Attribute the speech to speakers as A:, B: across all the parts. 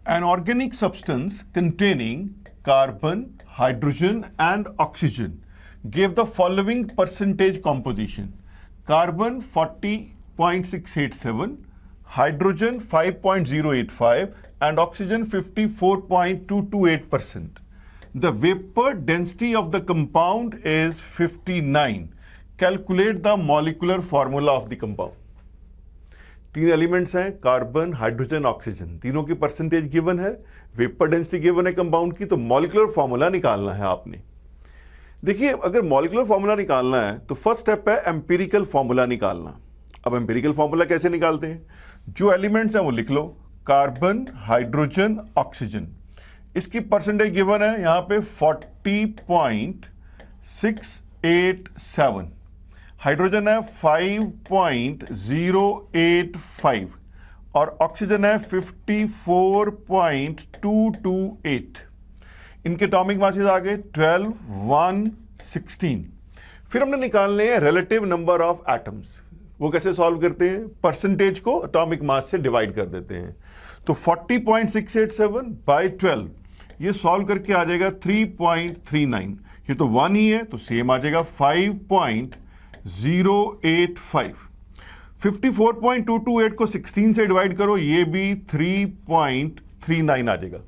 A: An organic substance containing carbon, hydrogen and oxygen gave the following percentage composition. Carbon 40.687, hydrogen 5.085 and oxygen 54.228%. The vapor density of the compound is 59. Calculate the molecular formula of the compound. तीन elements हैं, carbon, hydrogen, oxygen, तीनों की percentage given है, vapour density given है compound की, तो molecular formula निकालना है आपने। देखिए, अगर मॉलिक्यूलर फॉर्मूला निकालना है तो फर्स्ट स्टेप है एम्पिरिकल फॉर्मूला निकालना। अब एम्पिरिकल फॉर्मूला कैसे निकालते हैं? जो एलिमेंट्स हैं वो लिख लो, कार्बन, हाइड्रोजन, ऑक्सीजन। इसकी परसेंटेज गिवन है यहां पे 40.687, हाइड्रोजन है 5.085 और ऑक्सीजन है 54.228। इनके एटॉमिक मासेस आ गए 12, 1, 16। फिर हमने निकालने हैं रिलेटिव नंबर ऑफ एटम्स। वो कैसे सॉल्व करते हैं? परसेंटेज को एटॉमिक मास से डिवाइड कर देते हैं। तो 40.687 बाय 12 ये सॉल्व करके आ जाएगा 3.39। ये तो 1 ही है तो सेम आ जाएगा 5.085। 54.228 को 16 से डिवाइड करो, ये भी 3.39 आ जाएगा।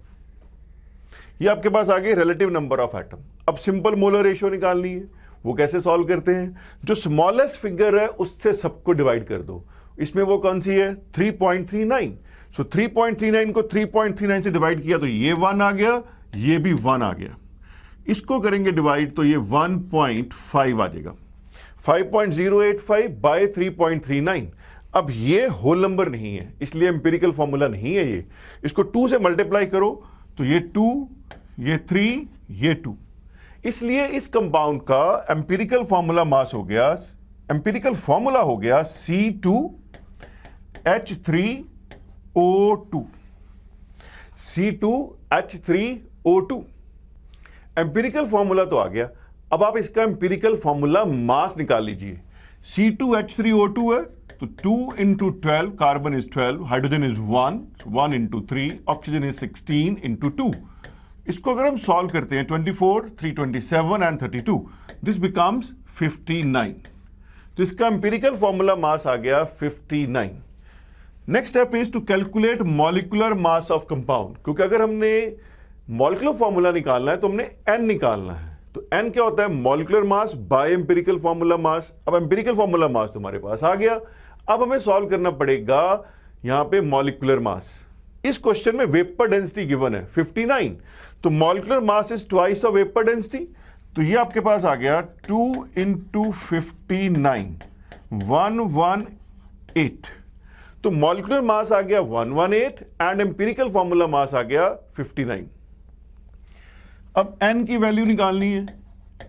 A: ये आपके पास आ गए रिलेटिव नंबर ऑफ एटम। अब सिंपल मोलर रेशियो निकालनी है। वो कैसे सॉल्व करते हैं? जो स्मॉलेस्ट फिगर है उससे सबको डिवाइड कर दो। इसमें वो कौन सी है? 3.39। सो 3.39 को 3.39 से डिवाइड किया तो ये 1 आ गया, ये भी 1 आ गया। इसको करेंगे डिवाइड तो ये 1.5 आ जाएगा। 5.085 बाय 3.39। अब ये होल नंबर नहीं है, इसलिए एम्पिरिकल फॉर्मूला नहीं है ये। इसको 2 से मल्टीप्लाई करो तो ये 2, ये 3, ये 2। इसलिए इस कंपाउंड का एम्पिरिकल फॉर्मूला मास हो गया, एम्पिरिकल फॉर्मूला हो गया C2H3O2। C2H3O2 एम्पिरिकल फॉर्मूला तो आ गया। अब आप इसका एम्पिरिकल फॉर्मूला मास निकाल लीजिए। C2H3O2 है तो 2 into 12, carbon is 12, hydrogen is 1, 1 into 3, oxygen is 16 into 2। इसको अगर हम सॉल्व करते हैं 24, 327 एंड 32, दिस बिकम्स 59। तो इसका एम्पिरिकल फॉर्मूला मास आ गया 59। Next step is to calculate molecular mass of compound. क्योंकि अगर हमने मॉलिक्यूलर फॉर्मूला निकालना है तो हमने n निकालना है। तो n क्या होता है? Molecular mass by empirical formula mass. अब एम्पिरिकल फॉर्मूला मास तुम्हारे पास आ गया। अब हमें सॉल्व करना पड़ेगा यहां पे मॉलिक्यूलर मास। इस क्वेश्चन में वेपर डेंसिटी गिवन है 59, तो molecular mass is twice of vapour density. तो ये आपके पास आ गया 2 into 59, 118। तो मॉलिक्यूलर मास आ गया 118 एंड एम्पिरिकल फॉर्मूला मास आ गया 59। अब n की वैल्यू निकालनी है।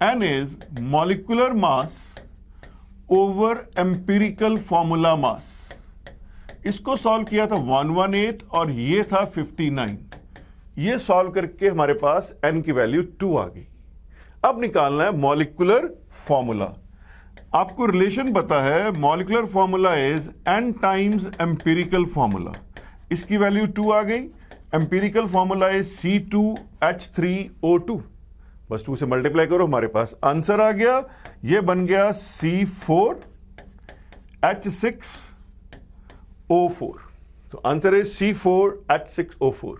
A: n is molecular mass over empirical formula mass. इसको सॉल्व किया था 118 और ये था 59। ये सॉल्व करके हमारे पास n की वैल्यू 2 आ गई। अब निकालना है मॉलिक्यूलर फॉर्मूला। आपको रिलेशन पता है, molecular formula is n times empirical formula. इसकी वैल्यू 2 आ गई। Empirical formula is C2H3O2। बस 2 से मल्टीप्लाई करो, हमारे पास आंसर आ गया। ये बन गया C4H6O4। तो आंसर इज C4H6O4।